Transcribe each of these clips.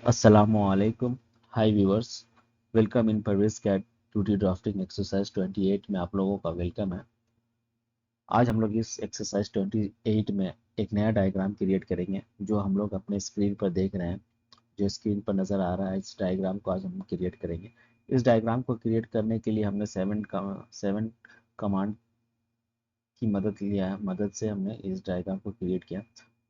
अस्सलामुअलैकुम। Hi viewers, welcome in Parvez CAT 2D drafting exercise 28 में आप लोगों का वेलकम है। आज हम लोग इस एक्सरसाइज 28 में एक नया डायग्राम क्रिएट करेंगे जो हम लोग अपने स्क्रीन पर देख रहे हैं। जो स्क्रीन पर नज़र आ रहा है, इस डायग्राम को आज हम क्रिएट करेंगे। इस डायग्राम को क्रिएट करने के लिए हमने सेवन कमांड की मदद से हमने इस डायग्राम को क्रिएट किया।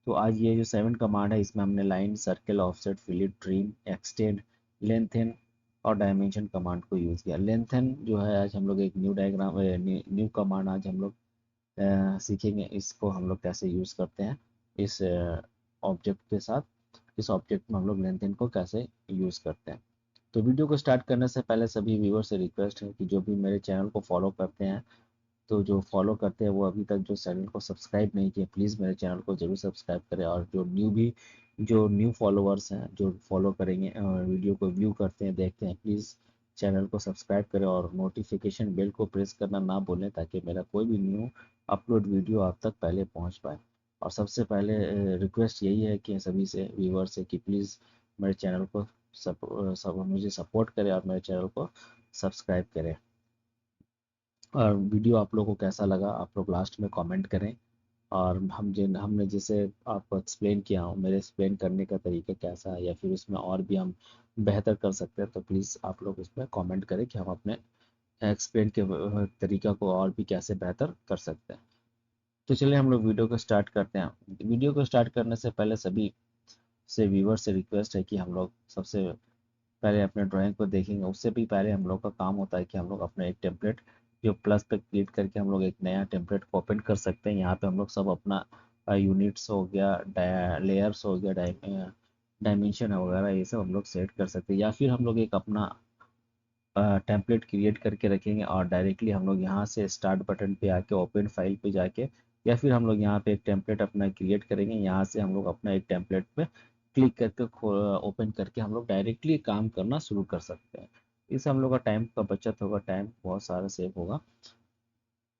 तो आज ये जो 7 कमांड है, इसमें हमने line, circle, offset, fillet, trim, extend, lengthen और डायमेंशन कमांड को यूज़ किया। लेंथन जो है, आज हम लोग एक न्यू कमांड आज हम लोग सीखेंगे। इसको हम लोग कैसे यूज़ करते हैं इस ऑब्जेक्ट के साथ। इस ऑब्जेक्ट में हम लोग लेंथन को कैसे यूज़ करते हैं। तो वीडियो को स्टार्ट करने से पहले सभी व्यूअर से रिक्वेस्ट है कि जो भी मेरे चैनल को फॉलो करते हैं, तो जो फॉलो करते हैं वो अभी तक जो चैनल को सब्सक्राइब नहीं किए, प्लीज़ मेरे चैनल को ज़रूर सब्सक्राइब करें। और जो न्यू फॉलोअर्स हैं, जो फॉलो करेंगे और वीडियो को व्यू करते हैं, देखते हैं, प्लीज़ चैनल को सब्सक्राइब करें और नोटिफिकेशन बेल को प्रेस करना ना भूलें, ताकि मेरा कोई भी न्यू अपलोड वीडियो आप तक पहले पहुंच पाए। और सबसे पहले रिक्वेस्ट यही है कि सभी से व्यूअर से कि प्लीज़ मेरे चैनल को मुझे सपोर्ट करें और मेरे चैनल को सब्सक्राइब करें। और वीडियो आप लोगों को कैसा लगा आप लोग लास्ट में कमेंट करें। और हमने जैसे आपको एक्सप्लेन किया हो, मेरे एक्सप्लेन करने का तरीका कैसा है, या फिर उसमें और भी हम बेहतर कर सकते हैं, तो प्लीज़ आप लोग उसमें कमेंट करें कि हम अपने एक्सप्लेन के तरीका को और भी कैसे बेहतर कर सकते हैं। तो चलिए हम लोग वीडियो को स्टार्ट करते हैं। वीडियो को स्टार्ट करने से पहले सभी से व्यूवर से रिक्वेस्ट है कि हम लोग सबसे पहले अपने ड्राइंग को देखेंगे। उससे भी पहले हम लोग का काम होता है कि हम लोग अपना एक टेम्पलेट जो प्लस पे क्लिक करके हम लोग एक नया टेम्पलेट को ओपन कर सकते हैं। यहाँ पे हम लोग सब अपना यूनिट्स हो गया, लेयर्स हो गया, डायमेंशन वगैरह, ये सब हम लोग सेट कर सकते हैं। या फिर हम लोग एक अपना टेम्पलेट क्रिएट करके रखेंगे और डायरेक्टली हम लोग यहाँ से स्टार्ट बटन पे आके ओपन फाइल पे जाके, या फिर हम लोग यहाँ पे एक टेम्पलेट अपना क्रिएट करेंगे। यहाँ से हम लोग अपना एक टेम्पलेट पे क्लिक करके ओपन करके हम लोग डायरेक्टली काम करना शुरू कर सकते हैं। इससे हम लोग का टाइम का बचत होगा, टाइम बहुत सारा सेव होगा।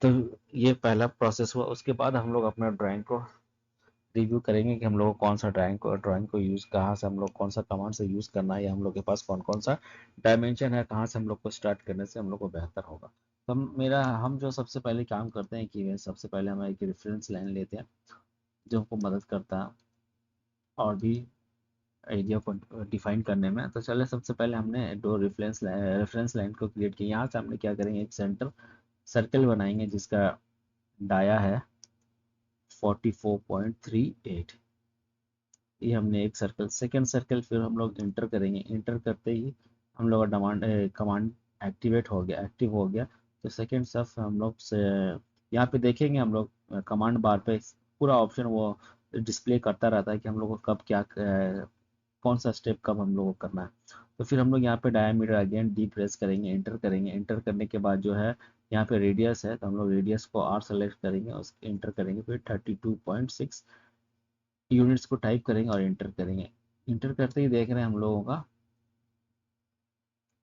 तो ये पहला प्रोसेस हुआ। उसके बाद हम लोग अपना ड्राइंग को रिव्यू करेंगे कि हम लोग को कौन सा ड्राइंग को यूज़ कहाँ से, हम लोग कौन सा कमांड से यूज़ करना है, या हम लोग के पास कौन कौन सा डायमेंशन है, कहाँ से हम लोग को स्टार्ट करने से हम लोग को बेहतर होगा। तो हम जो सबसे पहले काम करते हैं कि सबसे पहले हम एक रेफरेंस लाइन लेते हैं जो हमको मदद करता है और भी एरिया को डिफाइन करने में। तो चले, सबसे पहले हमने दो रेफरेंस लाइन को क्रिएट किया। यहाँ से हमने क्या करेंगे, एक सेंटर सर्कल बनाएंगे जिसका डाया है 44.38। ये हमने एक सर्कल, सेकेंड सर्कल फिर हम लोग इंटर करेंगे। इंटर करते ही हम लोग का कमांड एक्टिवेट हो गया, एक्टिव हो गया। तो सेकेंड स्टेप हम लोग से यहाँ पे देखेंगे, हम लोग कमांड बार पे पूरा ऑप्शन वो डिस्प्ले करता रहता है कि हम लोग को कब क्या कौन सा स्टेप कब हम लोग को करना है। तो फिर हम लोग यहाँ पे डायमीटर अगेन डी प्रेस करेंगे, इंटर करेंगे। इंटर करने के बाद जो है यहाँ पे रेडियस है, तो हम लोग रेडियस को आर सेलेक्ट करेंगे, उसके इंटर करेंगे। फिर 32.6 यूनिट्स को टाइप करेंगे और इंटर करेंगे। इंटर करते ही देख रहे हैं हम लोगों का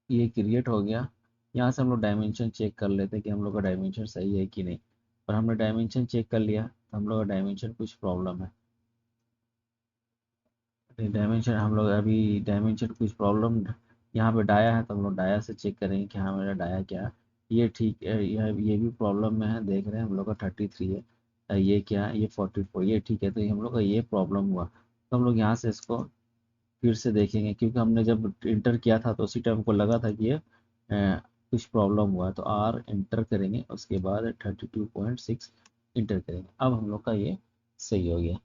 ये क्रिएट हो गया। यहाँ से हम लोग डायमेंशन चेक कर लेते हैं कि हम लोग का डायमेंशन सही है कि नहीं। और हमने डायमेंशन चेक कर लिया, तो हम लोग का डायमेंशन कुछ प्रॉब्लम है। डायमेंशन हम लोग अभी डायमेंशन कुछ प्रॉब्लम यहाँ पे डाया है, तो हम लोग डाया से चेक करेंगे कि हाँ मेरा डाया क्या है। ये ठीक है, ये भी प्रॉब्लम में है, देख रहे हैं हम लोग का 33 है। ये क्या है, ये 44, ये ठीक है। तो ये हम लोग का ये प्रॉब्लम हुआ, तो हम लोग यहाँ से इसको फिर से देखेंगे, क्योंकि हमने जब इंटर किया था तो उसी टाइम को लगा था कि ये कुछ प्रॉब्लम हुआ है। तो आर इंटर करेंगे, उसके बाद 32.6 इंटर करेंगे। अब हम लोग का ये सही हो गया।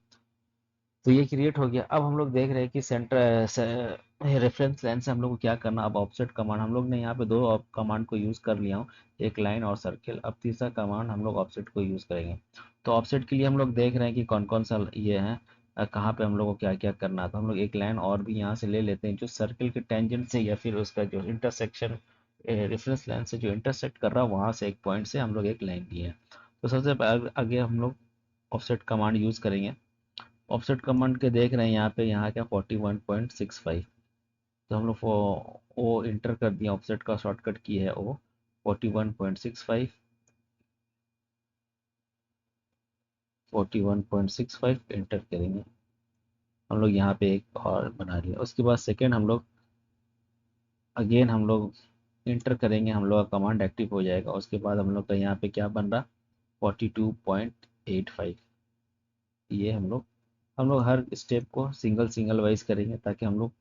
तो ये क्रिएट हो गया। अब हम लोग देख रहे हैं कि सेंटर रेफरेंस लाइन से हम लोग को क्या करना। अब ऑफसेट कमांड हम लोग ने यहाँ पे दो कमांड को यूज़ कर लिया हूँ, एक लाइन और सर्किल। अब तीसरा कमांड हम लोग ऑफसेट को यूज़ करेंगे। तो ऑफसेट के लिए हम लोग देख रहे हैं कि कौन कौन सा ये है, कहाँ पे हम लोग को क्या क्या करना है। तो हम लोग एक लाइन और भी यहाँ से ले लेते हैं जो सर्किल के टेंजेंट से, या फिर उसका जो इंटरसेक्शन रेफरेंस लाइन से जो इंटरसेक्ट कर रहा है, वहाँ से एक पॉइंट से हम लोग एक लाइन लिए हैं। तो सबसे आगे हम लोग ऑफसेट कमांड यूज़ करेंगे। ऑफसेट कमांड के देख रहे हैं यहाँ पे, यहाँ क्या 41.65। तो हम लोग ओ इंटर कर दिया, ऑफसेट का शॉर्टकट की है ओ 41.65, 41.65 इंटर करेंगे। हम लोग यहाँ पे एक और बना लिया। उसके बाद सेकेंड हम लोग अगेन हम लोग इंटर करेंगे, हम लोग का कमांड एक्टिव हो जाएगा। उसके बाद हम लोग का यहाँ पे क्या बन रहा, 42.85। ये हम लोग हर स्टेप को सिंगल सिंगल वाइज करेंगे ताकि हम लोग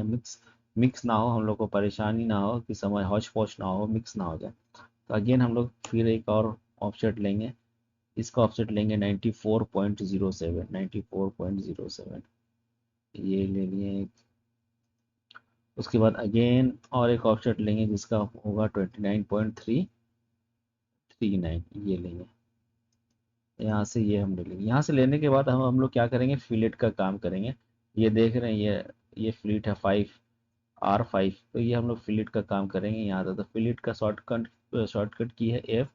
मिक्स मिक्स ना हो, हम लोग को परेशानी ना हो कि समय हौच पौच ना हो, मिक्स ना हो जाए। तो अगेन हम लोग फिर एक और ऑफसेट लेंगे, इसका ऑफसेट लेंगे 94.07, 94.07 ये ले लिए। उसके बाद अगेन और एक ऑफसेट लेंगे जिसका होगा 29.339, ये लेंगे। यहाँ से ये हम ले लेंगे। यहाँ से लेने के बाद हम लोग क्या करेंगे, फिलेट का काम करेंगे। ये देख रहे हैं, ये फिलेट है 5R5, तो ये हम लोग फिलेट का काम करेंगे। यहाँ था तो फिलेट का शॉर्टकट की है F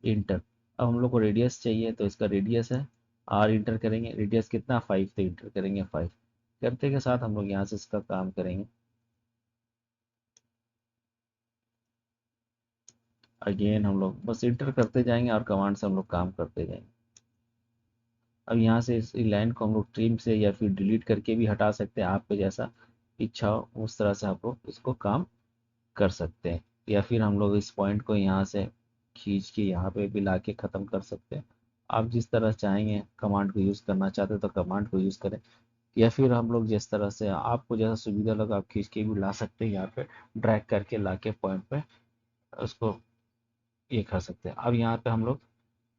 इंटर। अब हम लोग को रेडियस चाहिए तो इसका रेडियस है R, इंटर करेंगे। रेडियस कितना 5, तो इंटर करेंगे 5। करते के साथ हम लोग यहाँ से इसका काम करेंगे। अगेन हम लोग बस इंटर करते जाएंगे और कमांड से हम लोग काम करते जाएंगे। अब यहाँ से इस लाइन को हम लोग ट्रिम से या फिर डिलीट करके भी हटा सकते हैं, आपको जैसा इच्छा हो उस तरह से आप लोग इसको काम कर सकते हैं। या फिर हम लोग इस पॉइंट को यहाँ से खींच के यहाँ पे भी ला के ख़त्म कर सकते हैं। आप जिस तरह चाहेंगे कमांड को यूज़ करना चाहते हैं तो कमांड को यूज़ करें, या फिर हम लोग जिस तरह से आपको जैसा सुविधा लगा आप खींच के भी ला सकते हैं, यहाँ पे ड्रैग करके ला के पॉइंट पे उसको ये कर सकते हैं। अब यहाँ पे हम लोग,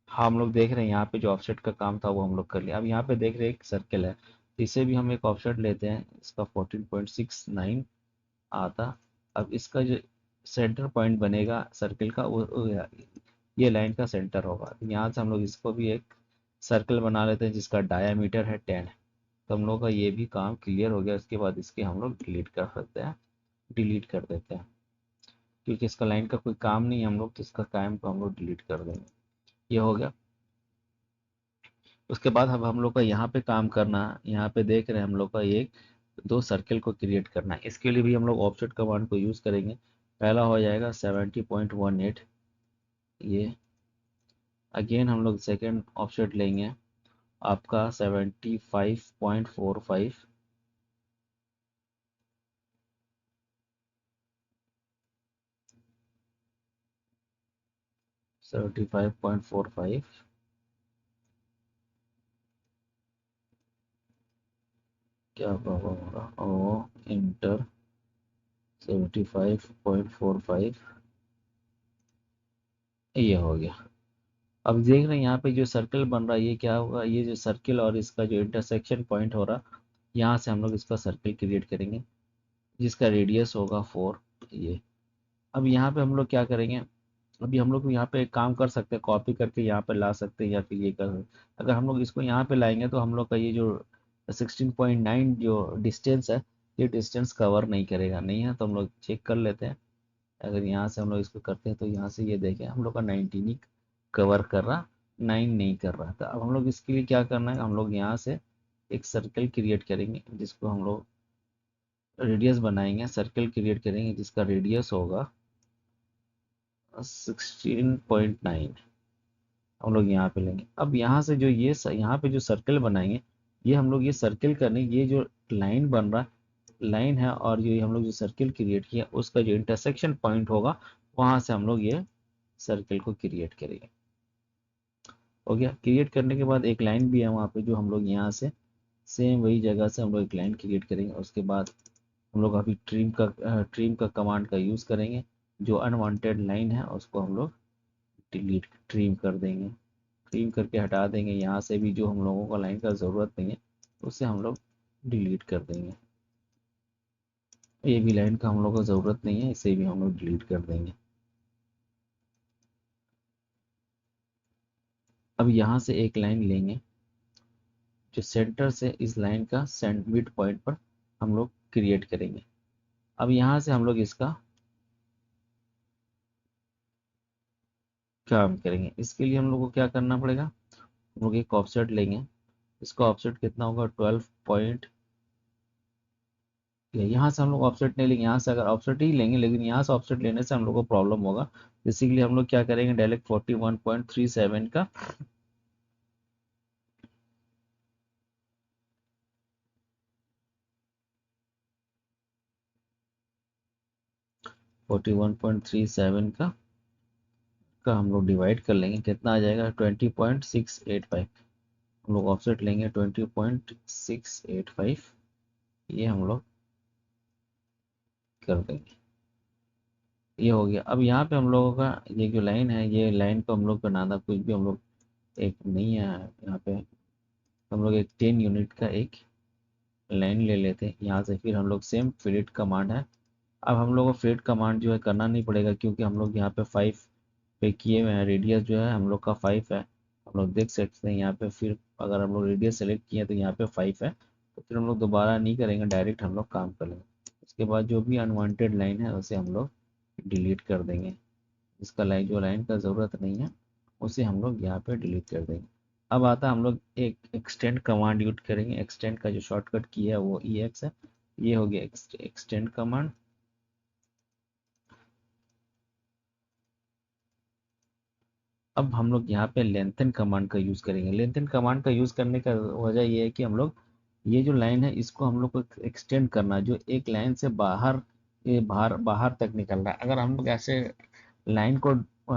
हाँ हम लोग देख रहे हैं यहाँ पे जो ऑफसेट का काम था वो हम लोग कर लिया। अब यहाँ पे देख रहे हैं एक सर्कल है, इसे भी हम एक ऑफसेट लेते हैं, इसका 14.69 आता। अब इसका जो सेंटर पॉइंट बनेगा सर्कल का वो ये लाइन का सेंटर होगा। यहाँ से हम लोग इसको भी एक सर्कल बना लेते हैं जिसका डायामीटर है 10। तो हम लोग का ये भी काम क्लियर हो गया। इसके बाद इसके हम लोग डिलीट कर सकते हैं, डिलीट कर देते हैं, क्योंकि इसका लाइन का कोई काम नहीं है हम लोग, तो इसका काम को हम लोग डिलीट कर देंगे। ये हो गया। उसके बाद अब हम लोग का यहाँ पे काम करना है। यहाँ पे देख रहे हैं हम लोग का एक दो सर्कल को क्रिएट करना है। इसके लिए भी हम लोग ऑफसेट कमांड को यूज़ करेंगे। पहला हो जाएगा 70.18, ये। अगेन हम लोग सेकेंड ऑफसेट लेंगे आपका 75.45, 75.45। क्या होगा ओ इंटर 75.45, ये हो गया। अब देख रहे हैं यहाँ पे जो सर्कल बन रहा है ये क्या होगा, ये जो सर्कल और इसका जो इंटरसेक्शन पॉइंट हो रहा, यहाँ से हम लोग इसका सर्कल क्रिएट करेंगे जिसका रेडियस होगा 4, ये। अब यहाँ पे हम लोग क्या करेंगे, अभी हम लोग यहाँ पे एक काम कर सकते हैं, कॉपी करके यहाँ पे ला सकते हैं या फिर ये कर सकते हैं। अगर हम लोग इसको यहाँ पे लाएंगे तो हम लोग का ये जो 16.9 जो डिस्टेंस है, ये डिस्टेंस कवर नहीं करेगा, नहीं है तो हम लोग चेक कर लेते हैं। अगर यहाँ से हम लोग इसको करते हैं तो यहाँ से ये देखें हम लोग का 19 ही कवर कर रहा, 9 नहीं कर रहा था। अब हम लोग इसके लिए क्या करना है, हम लोग यहाँ से एक सर्कल क्रिएट करेंगे जिसको हम लोग रेडियस बनाएंगे, सर्कल क्रिएट करेंगे जिसका रेडियस होगा 16.9, हम लोग यहाँ पे लेंगे। अब यहाँ से जो ये यहाँ पे जो सर्कल बनाएंगे, ये हम लोग ये सर्कल करने, ये जो लाइन बन रहा लाइन है और ये हम लोग जो सर्कल क्रिएट किया उसका जो इंटरसेक्शन पॉइंट होगा वहां से हम लोग ये सर्कल को क्रिएट करेंगे। हो गया। क्रिएट करने के बाद एक लाइन भी है वहाँ पे जो हम लोग यहाँ से सेम वही जगह से हम लोग एक लाइन क्रिएट करेंगे। उसके बाद हम लोग अभी ट्रिम का कमांड का यूज़ करेंगे। जो अनवांटेड लाइन है उसको हम लोग डिलीट ट्रिम कर देंगे, ट्रिम करके हटा देंगे। यहाँ से भी जो हम लोगों को लाइन का ज़रूरत नहीं है उसे हम लोग डिलीट कर देंगे। ये भी लाइन का हम लोग को ज़रूरत नहीं है, इसे भी हम लोग डिलीट कर देंगे। अब यहाँ से एक लाइन लेंगे जो सेंटर से इस लाइन का मिड पॉइंट पर हम लोग क्रिएट करेंगे। अब यहाँ से हम लोग इसका काम करेंगे। इसके लिए हम लोग को क्या करना पड़ेगा, हम लोग एक ऑफसेट लेंगे, इसका ऑफसेट कितना होगा 12 यहाँ से हम लोग ऑफसेट नहीं लेंगे, यहाँ से अगर ऑफसेट ही लेंगे लेकिन यहाँ से ऑफसेट लेने से हम लोग को प्रॉब्लम होगा। इसीलिए हम लोग क्या करेंगे, डायरेक्ट 41.37 का 41.37 का हम लोग डिवाइड कर लेंगे, कितना आ जाएगा 20.685। हम लोग ऑफसेट लेंगे 20.685, ये हम लोग कर देंगे। ये हो गया। अब यहाँ पे हम लोगों का ये जो लाइन है, ये लाइन को हम लोग बनाना कुछ भी हम लोग एक नहीं है यहाँ पे, हम लोग एक 10 यूनिट का एक लाइन ले लेते हैं यहाँ से। फिर हम लोग सेम फिलिट कमांड है। अब हम लोग को फिलिट कमांड जो है करना नहीं पड़ेगा, क्योंकि हम लोग यहाँ पे 5 पे किए हुए हैं। रेडियस जो है हम लोग का 5 है, हम लोग देख सकते हैं यहाँ पे। फिर अगर हम लोग रेडियस सेलेक्ट किए तो यहाँ पे 5 है, तो फिर हम लोग दोबारा नहीं करेंगे, डायरेक्ट हम लोग काम कर लेंगे। उसके बाद जो भी अनवांटेड लाइन है उसे हम लोग डिलीट कर देंगे। इसका लाइन जो लाइन का ज़रूरत नहीं है उसे हम लोग यहाँ पे डिलीट कर देंगे। अब आता हम लोग एक एक्सटेंड कमांड यूज करेंगे। एक्सटेंड का जो शॉर्टकट की है वो EX है। ये हो गया एक्सटेंड कमांड। अब हम लोग यहाँ पे लेंथन कमांड का यूज़ करेंगे। लेंथन कमांड का यूज़ करने का वजह ये है कि हम लोग ये जो लाइन है इसको हम लोग को एक्सटेंड करना है, जो एक लाइन से बाहर, ये बाहर बाहर तक निकल रहा है। अगर हम लोग ऐसे लाइन को,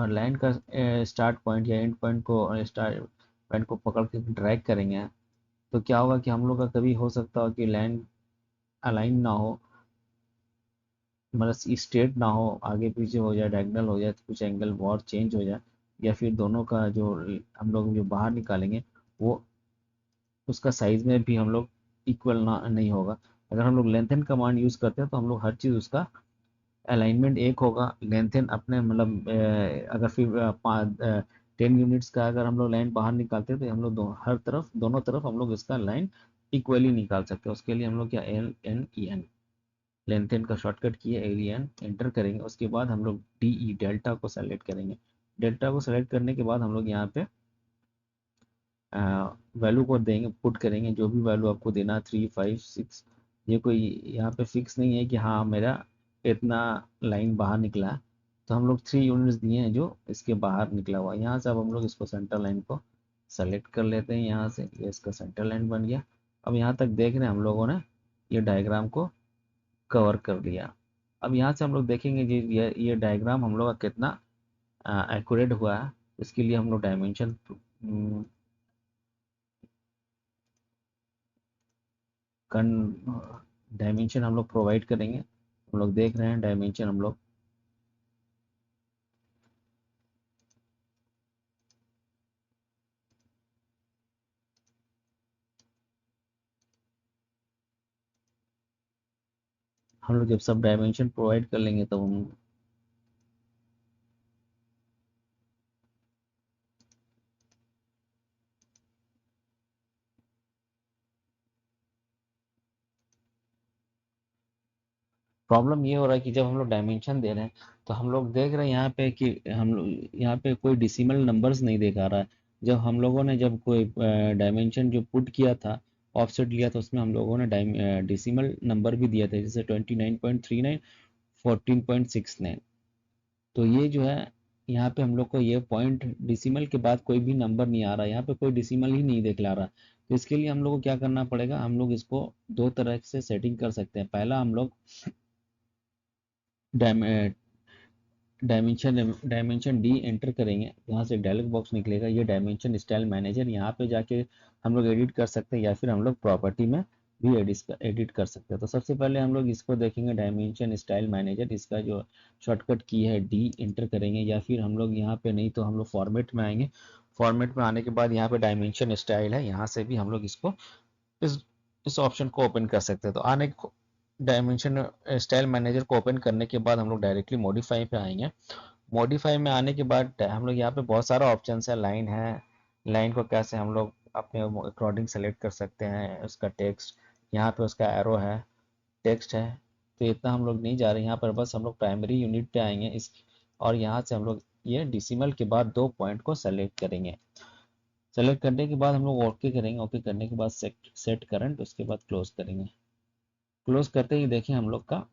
लाइन का स्टार्ट पॉइंट या एंड पॉइंट को, स्टार्ट पॉइंट को पकड़ के ड्रैग करेंगे, तो क्या होगा कि हम लोग का कभी हो सकता हो कि लाइन अलाइन ना हो, मतलब स्ट्रेट ना हो, आगे पीछे हो जाए, डायगोनल हो जाए, तो कुछ एंगल और चेंज हो जाए, या फिर दोनों का जो हम लोग जो बाहर निकालेंगे वो उसका साइज में भी हम लोग इक्वल ना नहीं होगा। अगर हम लोग लेंथन कमांड यूज़ करते हैं तो हम लोग हर चीज़ उसका अलाइनमेंट एक होगा। लेंथन अपने मतलब अगर फिर 10 यूनिट्स का अगर हम लोग लाइन बाहर निकालते हैं तो हम लोग हर तरफ, दोनों तरफ हम लोग इसका लाइन इक्वली निकाल सकते हैं। उसके लिए हम लोग क्या LNEN, लेंथन का शॉर्टकट किए एलियन एंटर करेंगे। उसके बाद हम लोग DE डेल्टा को सेलेक्ट करेंगे। डेल्टा को सेलेक्ट करने के बाद हम लोग यहाँ पे वैल्यू को देंगे, पुट करेंगे जो भी वैल्यू आपको देना, 3, 5, 6। ये कोई यहाँ पे फिक्स नहीं है कि हाँ मेरा इतना लाइन बाहर निकला है, तो हम लोग 3 यूनिट्स दिए हैं जो इसके बाहर निकला हुआ है। यहाँ से अब हम लोग इसको सेंटर लाइन को सेलेक्ट कर लेते हैं। यहाँ से ये इसका सेंटर लाइन बन गया। अब यहाँ तक देख रहे हैं हम लोगों ने ये डायग्राम को कवर कर लिया। अब यहाँ से हम लोग देखेंगे जी ये डायग्राम हम लोग का कितना एक्यूरेट हुआ है। इसके लिए हम लोग डायमेंशन हम लोग प्रोवाइड करेंगे। हम लोग देख रहे हैं डायमेंशन हम लोग जब सब डायमेंशन प्रोवाइड कर लेंगे तब प्रॉब्लम ये हो रहा है कि जब हम लोग डायमेंशन दे रहे हैं तो हम लोग देख रहे हैं यहाँ पे कि हम लोग यहाँ पे कोई डिसिमल नंबर्स नहीं दिखा रहा है। जब हम लोगों ने जब कोई डायमेंशन जो पुट किया था, ऑफसेट लिया था, उसमें हम लोगों ने डिसिमल नंबर भी दिया था, जैसे 29.39, 14.69। तो ये जो है यहाँ पे हम लोग को ये पॉइंट डिसिमल के बाद कोई भी नंबर नहीं आ रहा, यहाँ पे कोई डिसिमल ही नहीं दिखला रहा। तो इसके लिए हम लोग को क्या करना पड़ेगा, हम लोग इसको दो तरह से सेटिंग कर सकते हैं। पहला हम लोग डायमेंशन डी एंटर करेंगे, यहाँ से डायलॉग बॉक्स निकलेगा, ये डायमेंशन स्टाइल मैनेजर, यहाँ पे जाके हम लोग एडिट कर सकते हैं, या फिर हम लोग प्रॉपर्टी में भी एडिट कर सकते हैं। तो सबसे पहले हम लोग इसको देखेंगे डायमेंशन स्टाइल मैनेजर, इसका जो शॉर्टकट की है D एंटर करेंगे, या फिर हम लोग यहाँ पे नहीं तो हम लोग फॉर्मेट में आएंगे। फॉर्मेट में आने के बाद यहाँ पे डायमेंशन स्टाइल है, यहाँ से भी हम लोग इसको इस इस ऑप्शन को ओपन कर सकते हैं। तो आने डायमेंशन स्टाइल मैनेजर को ओपन करने के बाद हम लोग डायरेक्टली मॉडिफाई पे आएंगे। मॉडिफाई में आने के बाद हम लोग यहाँ पे बहुत सारा ऑप्शन है। लाइन है, लाइन को कैसे हम लोग अपने अकॉर्डिंग सेलेक्ट कर सकते हैं। उसका टेक्स्ट, यहाँ पे उसका एरो है, टेक्स्ट है। तो इतना हम लोग नहीं जा रहे यहाँ पर, बस हम लोग प्राइमरी यूनिट पे आएंगे इस, और यहाँ से हम लोग ये डिसिमल के बाद 2 पॉइंट को सेलेक्ट करेंगे। सेलेक्ट करने के बाद हम लोग ओके करेंगे। ओके करने के बाद सेट करंट, उसके बाद क्लोज करेंगे। क्लोज करते ही देखिए हम लोग का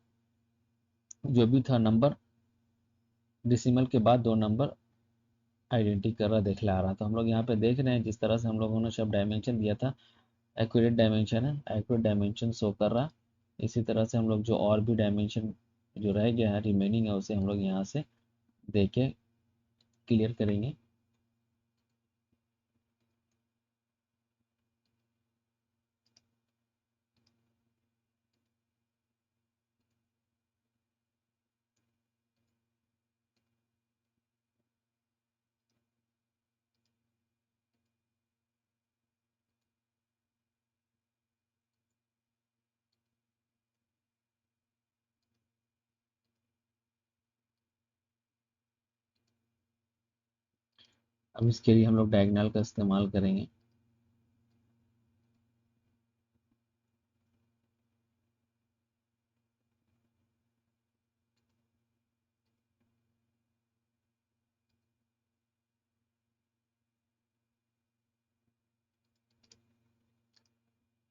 जो भी था नंबर डिसिमल के बाद 2 नंबर आइडेंटिटी कर रहा दिखला रहा। तो हम लोग यहाँ पे देख रहे हैं जिस तरह से हम लोगों ने सब डायमेंशन दिया था, एक्यूरेट डायमेंशन है, एक्यूरेट डायमेंशन शो कर रहा। इसी तरह से हम लोग जो और भी डायमेंशन जो रह गया है रिमेनिंग है उसे हम लोग यहाँ से देख के क्लियर करेंगे। अब इसके लिए हम लोग डायगोनल का इस्तेमाल करेंगे।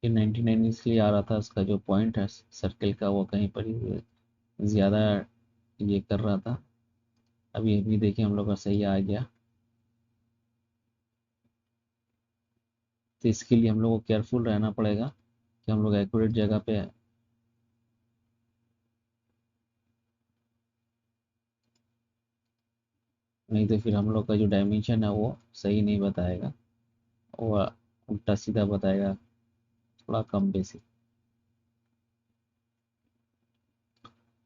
ये 99 इसलिए आ रहा था, उसका जो पॉइंट है सर्कल का वो कहीं पर ही ज़्यादा ये कर रहा था। अब ये भी देखिए हम लोग का सही आ गया। तो इसके लिए हम लोग को केयरफुल रहना पड़ेगा कि हम लोग एक्यूरेट जगह पे, नहीं तो फिर हम लोग का जो डायमेंशन है वो सही नहीं बताएगा, वो उल्टा सीधा बताएगा, थोड़ा कम बेसी।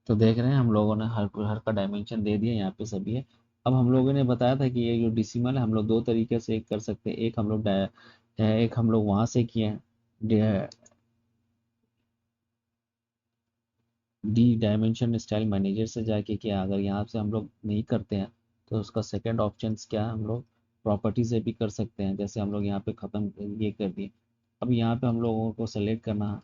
तो देख रहे हैं हम लोगों ने हर का डायमेंशन दे दिया यहाँ पे सभी है। अब हम लोगों ने बताया था कि ये जो डिसिमल है हम लोग दो तरीके से कर सकते हैं। एक हम लोग वहाँ से किए हैं, डी डायमेंशन स्टाइल मैनेजर से जाके किया। अगर यहाँ से हम लोग नहीं करते हैं तो उसका सेकंड ऑप्शन क्या है, हम लोग प्रॉपर्टी से भी कर सकते हैं। जैसे हम लोग यहाँ पे ख़त्म ये कर दिए। अब यहाँ पे हम लोगों को सेलेक्ट करना है,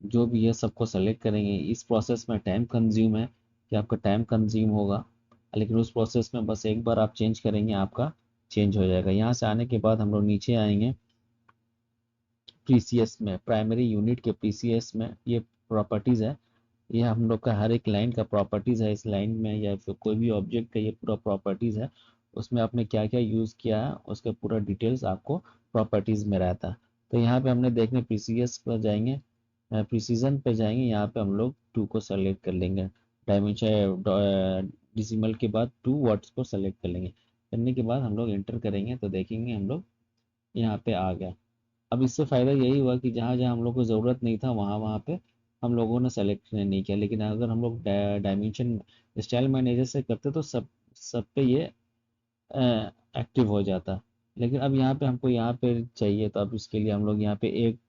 जो भी है सबको सेलेक्ट करेंगे। इस प्रोसेस में टाइम कंज्यूम है कि आपका टाइम कंज्यूम होगा, लेकिन उस प्रोसेस में बस एक बार आप चेंज करेंगे आपका चेंज हो जाएगा। यहाँ से आने के बाद हम लोग नीचे आएंगे, पीसीएस में प्राइमरी यूनिट के पीसीएस में ये प्रॉपर्टीज़ है। ये हम लोग का हर एक लाइन का प्रॉपर्टीज़ है। इस लाइन में या फिर कोई भी ऑब्जेक्ट का ये पूरा प्रॉपर्टीज़ है। उसमें आपने क्या क्या यूज़ किया है उसका पूरा डिटेल्स आपको प्रॉपर्टीज़ में रहता है। तो यहाँ पे हमने देखने पीसीएस पर जाएंगे, प्रिसीजन पे जाएंगे। यहाँ पे हम लोग 2 को सेलेक्ट कर लेंगे, डायमेंशन डिसिमल के बाद 2 वर्ड्स को सेलेक्ट कर लेंगे। करने के बाद हम लोग इंटर करेंगे तो देखेंगे हम लोग यहाँ पे आ गया। अब इससे फ़ायदा यही हुआ कि जहाँ जहाँ हम लोग को ज़रूरत नहीं था वहाँ वहाँ पे हम लोगों ने सेलेक्ट नहीं किया। लेकिन अगर हम लोग डायमेंशन स्टाइल मैनेजर से करते तो सब सब पे ये एक्टिव हो जाता। लेकिन अब यहाँ पे हमको यहाँ पे चाहिए, तो अब इसके लिए हम लोग यहाँ पे एक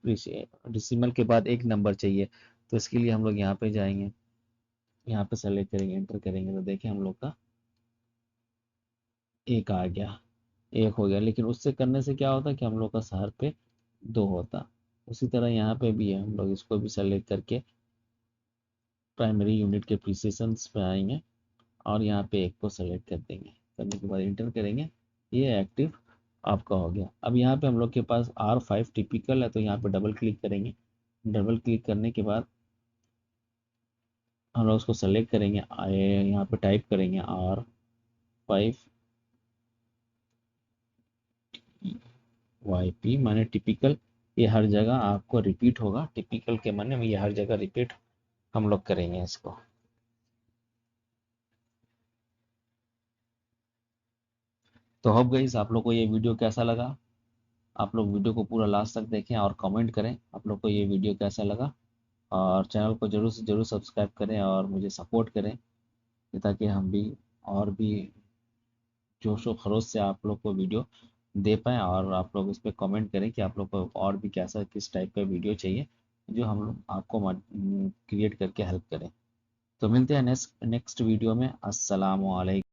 डिसिमल के बाद एक नंबर चाहिए। तो इसके लिए हम लोग यहाँ पे जाएंगे, यहाँ पे सेलेक्ट करेंगे, एंटर करेंगे तो देखिए हम लोग का एक आ गया, एक हो गया। लेकिन उससे करने से क्या होता कि हम लोग का शहर पे 2 होता। उसी तरह यहाँ पे भी है, हम लोग इसको भी सेलेक्ट करके प्राइमरी यूनिट के प्रिसिशंस पे आएंगे और यहाँ पे एक को सेलेक्ट कर देंगे। करने के बाद इंटर करेंगे, ये एक्टिव आपका हो गया। अब यहाँ पे हम लोग के पास R5 टिपिकल है तो यहाँ पे डबल क्लिक करेंगे। डबल क्लिक करने के बाद हम लोग उसको सेलेक्ट करेंगे, यहाँ पे टाइप करेंगे R5 YP माने टिपिकल। ये हर जगह आपको रिपीट होगा, टिपिकल के माने में ये हर जगह रिपीट हम लोग करेंगे इसको। तो होप गाइस आप लोग को ये वीडियो कैसा लगा। आप लोग वीडियो को पूरा लास्ट तक देखें और कमेंट करें आप लोग को ये वीडियो कैसा लगा। और चैनल को जरूर से जरूर सब्सक्राइब करें और मुझे सपोर्ट करें, ताकि हम भी और भी जोश व खरोश से आप लोग को वीडियो दे पाएँ। और आप लोग उस पर कमेंट करें कि आप लोग को और भी कैसा किस टाइप का वीडियो चाहिए जो हम लोग आपको क्रिएट करके हेल्प करें। तो मिलते हैं नेक्स्ट नेक्स्ट वीडियो में। अस्सलाम वालेकुम।